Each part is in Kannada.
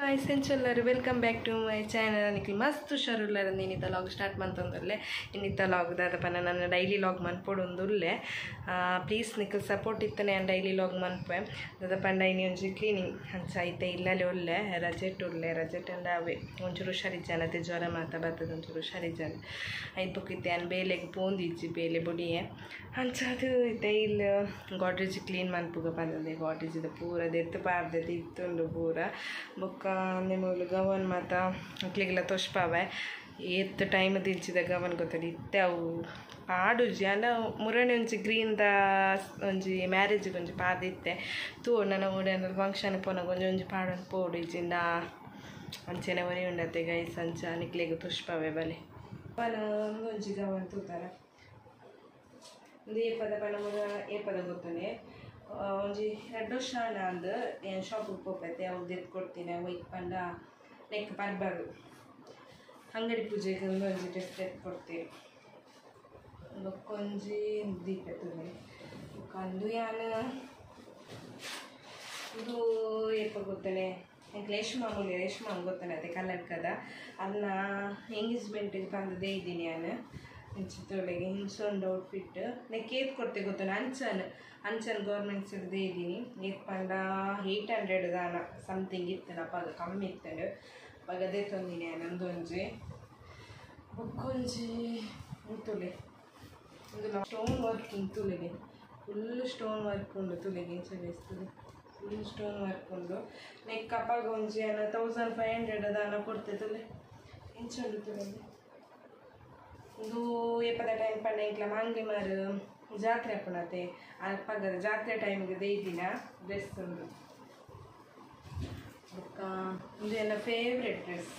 Hi, essential. Welcome back to my channel. Nikil mast hushaarullare inita log start mantondulle inita log dada pana nanna daily log manpodulle please nikil support ittane an daily log manpe dada panda ini onji cleaning hancha ite illale ulle rajet anda ave onchuru hushaarijana te jwara mata batadu onchuru hushaarijana ai bokitte an belege pondiji bele bodiye hancha adu ite il godrej clean manpuga pandade godrej ida pura dettu paardete ittundu pura boka ನಿಮಗೆ ಗವನ್ ಮತ್ತು ಮಕ್ಳಿಗೆಲ್ಲ ತೋಷ್ಪಾವೆ ಎತ್ತು ಟೈಮ್ ದಿಲ್ಚಿದ ಗವನ್ ಗೊತ್ತಡಿ ಇತ್ತೆ ಅವು ಪಾಡುಜಿ ಅಂಡ ಮುರಣೆ ಒಂಜಿ ಗ್ರೀನ್ದ ಒಂಜಿ ಮ್ಯಾರೇಜಿಗೆ ಒಂಜಿ ಪಾದಿತ್ತೆ ತೂ ನನ್ನ ಊರಲ್ಲಿ ಫಂಕ್ಷನ್ ಪೋನಾಗ ಒಂಜಿ ಪಾಡೊಂದು ಪೋಡು ಇಜಿಂದ ಅಂಚೆನೆ ಒರಿ ಉಂಡತ್ತೆ ಗೈಸ್ ಅಂಚ ನಿಕ್ಲಿಗೆ ತೋಷ್ಪಾವೆ ಬಲೆ ಒಂಜಿ ಗವನ್ ತೂತಾರೆ ಒಂದು ಏಪದ ಪಣ ಏಪದ ಗೊತ್ತನೆ ಒಂಜಿ 2 ವರ್ಷ ಅಂದು ಏನು ಶಾಪಿಗೆ ಹೋಗ್ತೈತೆ ಅವ್ರು ಎತ್ತು ಕೊಡ್ತೀನಿ ಅವು ಇಟ್ಕೊಂಡ ನೆಕ್ ಬರ್ಬಾರ್ದು ಅಂಗಡಿ ಪೂಜೆಗೆ ಒಂಜಿ ಡ್ರೆಸ್ ಎತ್ತು ಕೊಡ್ತೀವಿ ಒಂಜಿ ದೀಪ ಎತ್ತುವೆ ಕಂದು ಯಾನು ಇದು ಏಪ ಗೊತ್ತಾನೆ எனக்கு ರೇಷ್ಮಾ ಗೊತ್ತಾನೆ ಅದೇ ಕಲರ್ ಕದ ಅದನ್ನ ಎಂಗೇಜ್ಮೆಂಟಿಗೆ ತಂದದೇ ಇದ್ದೀನಿ ನಾನು ಚಿತ್ರೊಳಗೆ ಹಿಂಸೊಂದು ಔಟ್ಫಿಟ್ ನೆಕ್ ಏತ್ ಕೊಡ್ತೆ ಗೊತ್ತಾನೆ ಅಂಚನ್ ಗೌರ್ಮೆಂಟ್ಸ್ ಇರದೇ ಇದ್ದೀನಿ ಏತ್ ಪಂಡ 800 ದಾನ ಸಮಥಿಂಗ್ ಇತ್ತಲ್ಲ ಅಪ್ಪಾಗ ಕಮ್ಮಿ ಇತ್ತಂಡು ಅವಾಗ ಅದೇ ತಂದಿನಿ ನಂದೊಂಜಿ ಬೊಕ್ಕೊಂಜಿ ತುಲೆ ಒಂದು ಸ್ಟೋನ್ ವರ್ಕ್ ತುಲೆಗೆ ಫುಲ್ ಸ್ಟೋನ್ ವರ್ಕ್ ಉಂಡು ತುಲೆಗೆ ಚಲಿಸ್ತದೆ ಫುಲ್ ಸ್ಟೋನ್ ವರ್ಕ್ ಉಂಡು ನೆಕ್ ಅಪ್ಪಾಗ ಒಂಜಿ 1500 ದಾನ ಕೊಡ್ತೆ ತುಲೆ ಇಂಚುಂಡು ತುಲೆಗೆ ಇದು ಏಪದ ಟೈಮ್ ಪಂಡ ಇಂಕ್ಲ ಮಾಂಗ್ಲಿ ಮಾರು ಜಾತ್ರೆ ಹಾಕೋಣತೆ ಅಪ್ಪಗದ ಜಾತ್ರೆ ಟೈಮಿಗೆ ದಿನ ಡ್ರೆಸ್ ಉಂಡು ಬೊಕ್ಕ ಇದು ಎಲ್ಲ ಫೇವ್ರೆಟ್ ಡ್ರೆಸ್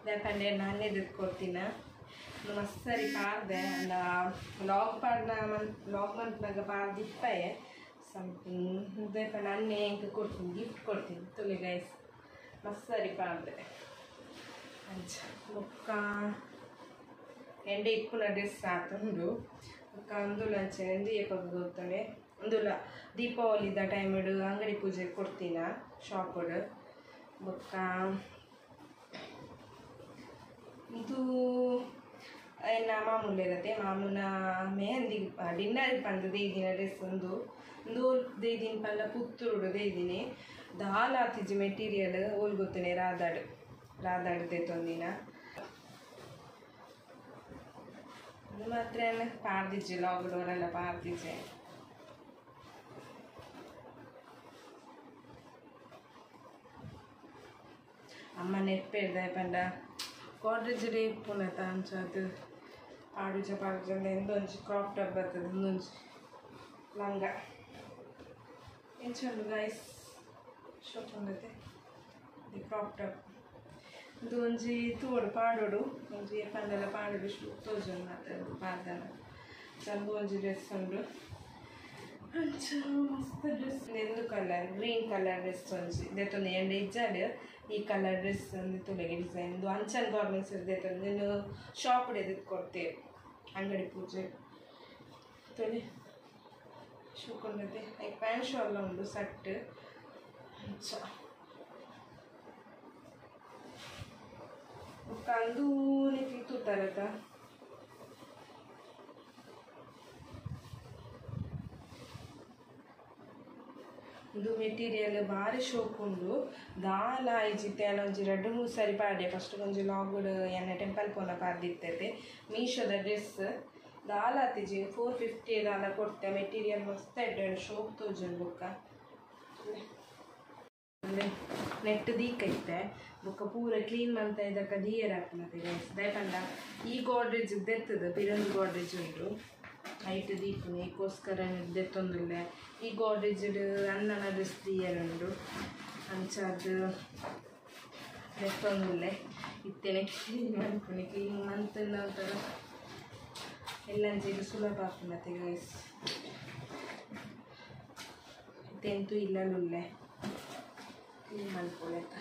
ಯಾಕಂದ್ರೆ ನಾನೇ ಕೊಡ್ತೀನ ಮಸ್ತ್ ಸರಿ ಪಾರ್ದೆ ಅಂದ ಲಾಗ್ ಮಂತ್ನಾಗ ಪಾರ್ದಿಪ್ಪಯೆ ಸಮಥಿಂಗ್ ಬೇಕ ನಾನೇ ಇಂಕ ಕೊಡ್ತೀನಿ ಗಿಫ್ಟ್ ಕೊಡ್ತೀನಿ ತುಲೆ ಗೈಸ್ ಮಸ್ತ್ ಸರಿ ಪಾರ್ದೆ ಅಂಚ ಬೊಕ್ಕ ಎಂಡೆ ಇಪ್ಪುನ ಡ್ರೆಸ್ ಆತುಂಡು ಬೊಕ್ಕ ಅಂದುಲ ಅಂಚೆ ಎಂದು ಏಪಗ ಗೊತ್ತನೆ ಅಂದುಲ ದೀಪಾವಳಿದ ಟೈಮಡು ಅಂಗಡಿ ಪೂಜೆ ಕೊಡ್ತೀನ ಶಾಪಡು ಬೊಕ್ಕ ಇದು ಎನ್ನ ಮಾಮೂಲಿ ಇರತ್ತೆ ಮಾಮೂನ ಮೆಹಂದಿ ಡಿನ್ನರಿಗೆ ಬಂದು ದೇದಿನ ಡ್ರೆಸ್ ಒಂದು ದೇದಿನ ಪಂಡ ಪುತ್ತೂರು ದೇದಿನಿ ದಾಲಾತಿಜಿ ಮೆಟೀರಿಯಲ್ ಓಲ್ ಗೊತ್ತನೆ ರಾದಾಡ್ದೆ ತೊಂದಿನ ಅದು ಮಾತ್ರ ಪಾರ್ದಿಜ್ಜೆ ಲಾಕ್ಡೌನೆಲ್ಲ ಪಾರ್ದಿಜ್ಜೆ ಅಮ್ಮ ನೆಪ್ಪೆಡ್ದೆ ಪಂಡ ಕಾಡ್ರೇಜ್ ಡೇ ಪುನತ ಅಂಚದು ಪಾಡುಜ ಎಂದೊಂಜಿ ಕ್ರಾಪ್ ಟಾಪ್ ಬರ್ತದೆ ಇನ್ನೊಂಜಿ ಲಂಗ ಎಂಚುಂಡು ಗೈಸ್ ಶಾಪ್ ಉಂಡತೆ ದಿ ಕ್ರಾಪ್ ಟಾಪ್ ಇದು ಒಂಜಿ ತೋಡು ಪಾಡೋಡು ಒಂಜಿ ಪಂಡೆಲ್ಲ ಪಾಡೋಡು ತೋಜೊಂದು ಮಾತಾಡೋದು ಪಾರ್ದನ ಚಂಬು ಒಂಜಿ ಡ್ರೆಸ್ ಉಂಡು ಅಂಚ ಮಸ್ತ್ ಡ್ರೆಸ್ ಎಂದು ಕಲರ್ ಗ್ರೀನ್ ಕಲರ್ ಡ್ರೆಸ್ ಒಂಜಿ ದೆತ್ತೊಂದು ಎಂಡ ಇಜ್ಜಾಡು ಈ ಕಲರ್ ಡ್ರೆಸ್ ಒಂದು ತುಲೆಗೆ ಡಿಸೈನ್ ಇದು ಅಂಚನ್ ಗೌರ್ಮೆಂಟ್ಸ್ ಇರ್ದೈತಂದು ನೀನು ಶಾಪ್ ಎದ್ದು ಕೊಡ್ತೇವೆ ಅಂಗಡಿ ಪೂಜೆ ತೊಲೆ ಶೂಕೊಂಡೈತೆ ಐ ಪ್ಯಾಂಟ್ ಶೂ ಎಲ್ಲ ಉಂಡು ಸಟ್ ಅಂಚ ಕಂದು ನಿಕ್ಲಿ ತೂತಾರತ ಇದು ಮೆಟೀರಿಯಲ್ ಭಾರಿ ಶೋಕ್ ಉಂಡು ದಾಲ ಇಜಿತ್ತೆ ಒಂಜಿ 2-3 ಸರಿ ಪಾಡೆ ಫಸ್ಟ್ ಒಂಜಿ ಲಾಗುಡ್ ಎನ್ನ ಟೆಂಪಲ್ ಪೋನ ಪಾರ್ದಿತ್ತೈತೆ ಮೀಶೋದ ಡ್ರೆಸ್ ದಾಲ ಆತಿಜಿ 450 ದಾಲ ಕೊಡ್ತೆ ಮೆಟೀರಿಯಲ್ ಮಸ್ತ್ ಎಡ್ಡೆ ಶೋಕ್ ತೋಜುಂಡು ಬೊಕ್ಕ ನೆಟ್ ದೀಕೈತೆ ಬೊಕ್ಕ ಪೂರ ಕ್ಲೀನ್ ಮಂತ ಇದಕ್ಕೆ ದಿಯರ್ ಹಾಕ್ನತೆ ಗೈಸ್ ದಯಪಂಡ ಈ ಗೋಡ್ರೇಜ್ ದೆತ್ತದ ಪಿರೊಂದು ಗೋಡ್ರೇಜ್ ಉಂಟು ಹೈಟ್ ದೀಪುನಿ ಈಗೋಸ್ಕರ ದೆತ್ತೊಂದುಲ್ಲೆ ಈ ಗೋಡ್ರೇಜ್ ಅನ್ನನ ಡ್ರೆಸ್ ದಿಯರ್ ಉಂಡು ಅಂಚದು ದೆತ್ತೊಂದುಲ್ಲೆ ಇತ್ತೇನೆ ಕ್ಲೀನ್ ಮಾಡ್ಕೊನಿ ಕ್ಲೀನ್ ಮಂತ್ ಒಂಥರ ಎಲ್ಲಂಜಿಗೆ ಸುಲಭ ಆಗ್ನತೆ ಗೈಸ್ ಇತ್ತೆಂತೂ ಇಲ್ಲಲುಲ್ಲೆ ಕ್ಲೀನ್ ಮಾಡ್ಕೊಳೆತ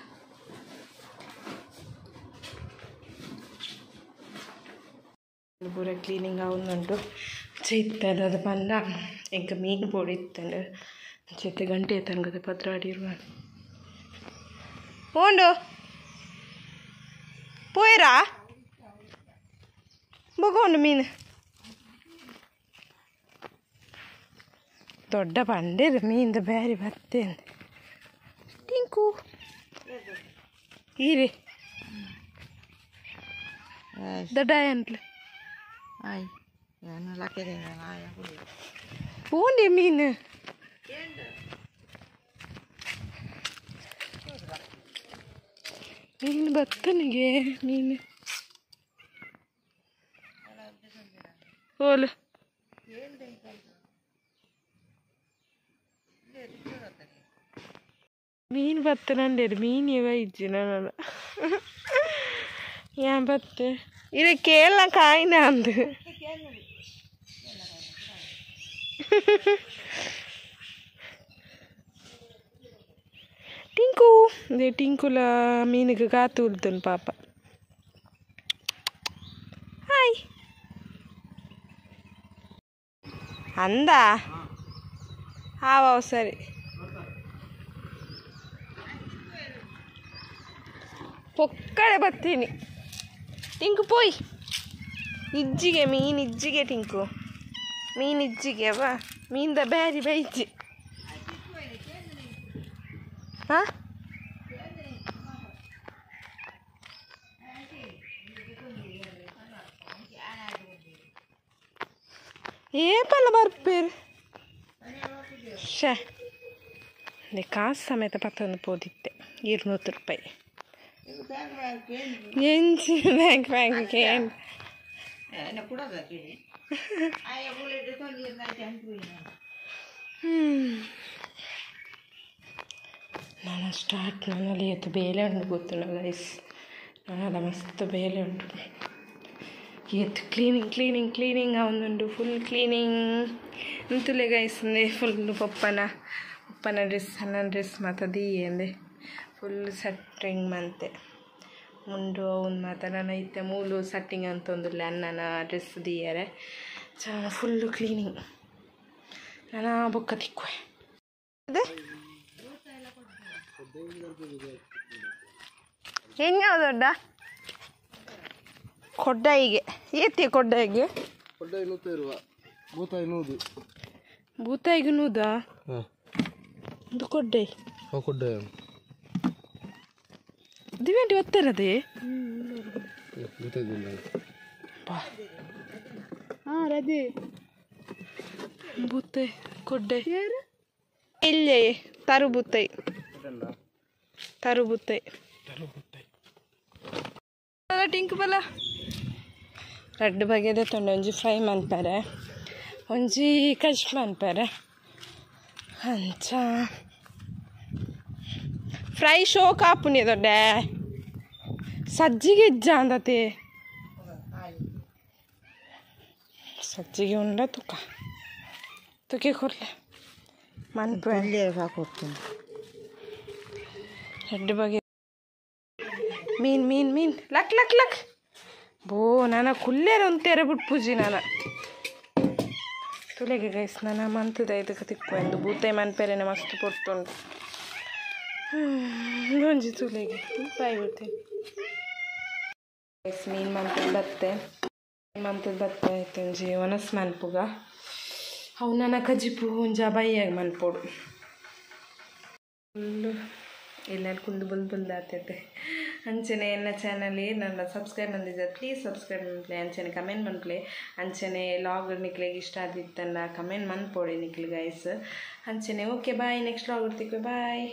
ಪೂರ ಕ್ಲೀನಿಂಗ್ ಆവുന്നുണ്ട് ചെയ്തത് അത് പണ്ട എനിക്ക് മീൻ പൊടിത്തുണ്ട് ಜೊತೆ ಗಂಟೆ ತನಗದೆ ಪತ್ರಾಡಿರುವ ಹೋಂಡು ಪೋಯರಾ ಬಗೋಂಡು ಮೀನು ದೊಡ್ಡ ಬಂಡೇರು ಮೀನ್ದು ಬೇರೆ ಬರ್ತೇನೆ ಟಿಂಕು ಈರಿ ದೊಡ್ಡ ಅಂಟ್ಲು ಪೂಂಡಿ ಮೀನು ಮೀನು ಬತ್ತನಿಗೆ ಮೀನು ಹೋಲು ಮೀನು ಬತ್ತನಂಡೇರು ಮೀನು ಇವ ಇಜ್ಜಿ ನಾನು ಏನ್ ಬತ್ತೆ ಇದು ಕೇಳ ಕಾಯಿನ ಅಂದು ಟಿಂಕು ಇದೇ ಟಿಂಕುಲ ಮೀನಿಗೆ ಕಾತು ಉಳ್ತನು ಪಾಪ ಹಾಯ್ ಅಂದ ಹಾವ ಸರಿ ಪೊಕ್ಕಡೆ ಬರ್ತೀನಿ ಟಿಂಕು ಪೋಯ್ ಇಜ್ಜಿಗೆ ಮೀನು ಇಜ್ಜಿಗೆ ಟಿಂಕು ಮೀನು ಇಜ್ಜಿಗೆ ಅವ ಮೀನ್ದ ಬ್ಯಾರಿ ಬೈಜಿ ಹಾಂ ಏಪಲ್ಲ ಬರ್ಪೇರು ಶೇ ಕಾಸು ಸಮೇತ ಪತ್ತೊಂದು ಪೋದಿತ್ತೆ 200 ರೂಪಾಯಿ ಎಂಚು ಬ್ಯಾಂಕ್ ಏನು ನಾನು ಸ್ಟಾರ್ಟ್ ನನ್ನಲ್ಲಿ ಇವತ್ತು ಬೇಲೆ ಉಂಟು ಗೊತ್ತುಂಡ ಗೈಸ್ ನನ್ನೆಲ್ಲ ಮಸ್ತ್ ಬೇಲೆ ಉಂಟು ಇವತ್ತು ಕ್ಲೀನಿಂಗ್ ಅವನುಂಡು ಫುಲ್ ಕ್ಲೀನಿಂಗ್ ಅಂತಲೇ ಗೈಸ್ ಫುಲ್ ಪಪ್ಪನ ಡ್ರೆಸ್ ನನ್ನ ಡ್ರೆಸ್ ಮತ್ತು ದೀಯಂದೆ ಫುಲ್ ಸಟ್ಟಿಂಗ್ ಮಂತೆ ಮುಂಡು ಅವ್ನು ಮಾತ ನಾನು ಐತೆ ಮೂಲು ಸಟ್ಟಿಂಗ್ ಅಂತ ಒಂದಿಲ್ಲ ಅಣ್ಣನ ಡ್ರೆಸ್ ದೀಯರೆ ಫುಲ್ಲು ಕ್ಲೀನಿಂಗ್ ನಾನು ಬೊಕ್ಕ ತಿಕ್ಕುವೆ ಅದೇ ಹೆಂಗ ದೊಡ್ಡ ಕೊಡ್ಡಾಯಿಗೆ ಏತಿಯ ಕೊಡ್ಡಾಯಿಗೆ ಭೂತಾಯಿಗೆ ನೂದಾ ಇದು ಕೊಡ್ಡಾಯಿ ದಿವೇಂಟಿ ಒತ್ತರದೆ ರದೆ ಬೂತೆ ಕೊಡ್ಡೆ ಇಲ್ಲೇ ತರು ಬೂತೈ ಟಿಂಕು ಬಲ ರಡ್ಡು ಬಗೆದೆ ತೊಂಡು ಒಂಜಿ ಫ್ರೈ ಮನ್ಪರೆ ಒಂಜಿ ಕಚ್ ಮನ್ಪರೆ ಅಂಚ ಫ್ರೈ ಶೋ ಕಾಪುನಿ ದೊಡ್ಡ ಸಜ್ಜಿಗೆ ಇಜ್ಜ ಅಂದತೆ ಸಜ್ಜಿಗೆ ಉಂಡ ತುಕ್ಕೆ ಕೊರ್ಲೆ ಮನ್ಪೆ ಹಾಕೊಡ್ತೀನಿ ಎರಡು ಬಗೆ ಮೀನ್ ಲಕ್ ಬೋ ನಾನು ಕುಲ್ಲೇರ ಒಂತೇರ ಬಿಟ್ಟು ಪೂಜಿ ನಾನು ತುಲೆಗೆ ಗೈಸ್ ನಾನು ಮಂತದ ಇದಕ್ಕೆ ತಿಕ್ಕು ಎಂದು ಬೂತಾಯಿ ಮನ್ಪೇರೇನೆ ಮಸ್ತ್ ಪೊರ್ತುಂಡು ಒಂಜಿ ತುಲೆಗೆ ಬಾಯಿ ಬಿಡ್ತೀನಿ ಗೈಸ್ ಮೀನು ಮಂತದ ಬತ್ತೆ ಆಯ್ತು ಒಂಜಿ ಒನಸ್ ಮನ್ಪುಗ ಅವು ನನ್ನ ಕಜಿಪು ಒಂಜ ಬೈಯಾಗ ಮನ್ಪೋಡು ಫುಲ್ಲು ಎಲ್ಲೆಲ್ಲಿ ಕುಂದು ಬುಲ್ಬುಲ್ದು ಆಗ್ತೈತೆ ಅಂಚನೆ ಎನ್ನ ಚಾನಲ್ ನನ್ನ ಸಬ್ಸ್ಕ್ರೈಬ್ ಬಂದಿದ್ದೆ ಪ್ಲೀಸ್ ಸಬ್ಸ್ಕ್ರೈಬ್ ಮನ್ಪ್ಲೆ ಅಂಚನೆ ಕಮೆಂಟ್ ಮನ್ಪ್ಲೆ ಅಂಚನೆ ಲಾಗ್ ನಿಕ್ಲಿಗೆ ಇಷ್ಟ ಆದಿತ್ತನ್ನ ಕಮೆಂಟ್ ಮನ್ಪೋಡಿ ನಿಕ್ಲಿ ಗೈಸ್ ಅಂಚನೆ ಓಕೆ ಬಾಯ್ ನೆಕ್ಸ್ಟ್ ಲಾಗ್ ಇರ್ತಿಕ್ವೆ ಬಾಯ್